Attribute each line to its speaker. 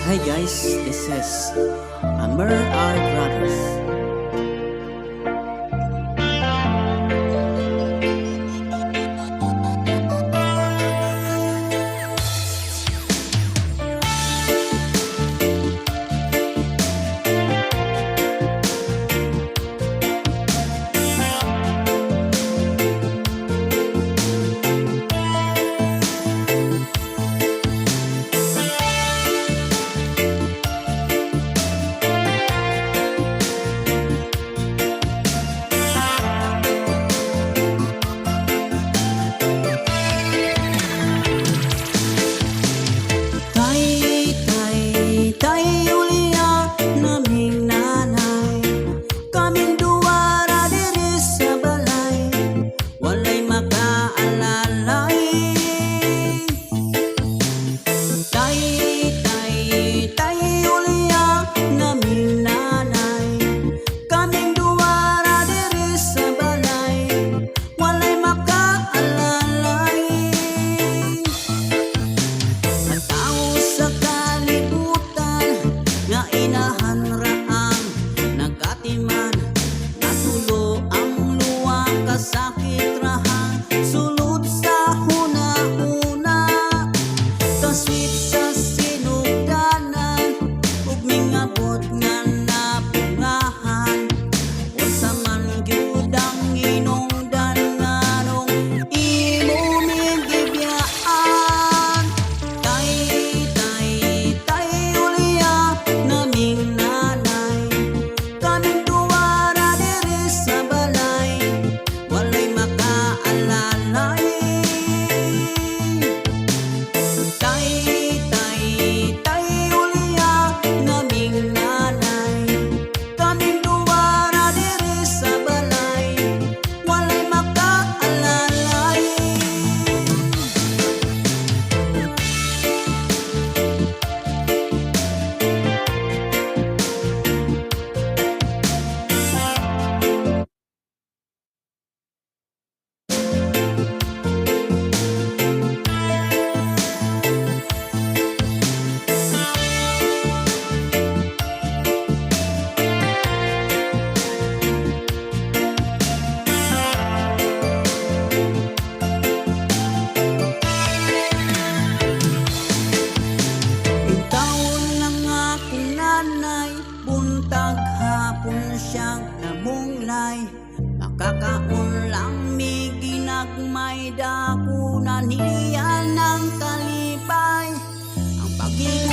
Speaker 1: Hi guys, this is Amber R. Brothers. Sakit rahang sulod sa huna-huna, kaswit sa sinugdanan ug mingabot nga napungahan. Unsa man gyud ang hinungdan nganong imo migibiyaan. Tay uliya naming nanay, kaming duwara diri sa balay, walay makaalalay. Tay uliya naming nanay, kaming duwara diri sa balay, walay makaalalay. Taon ng akong nanay, buntag hapon siyang namunglay. Makakaon lang mi ginagmay, dako na niya ng kalipay. Ang pagiging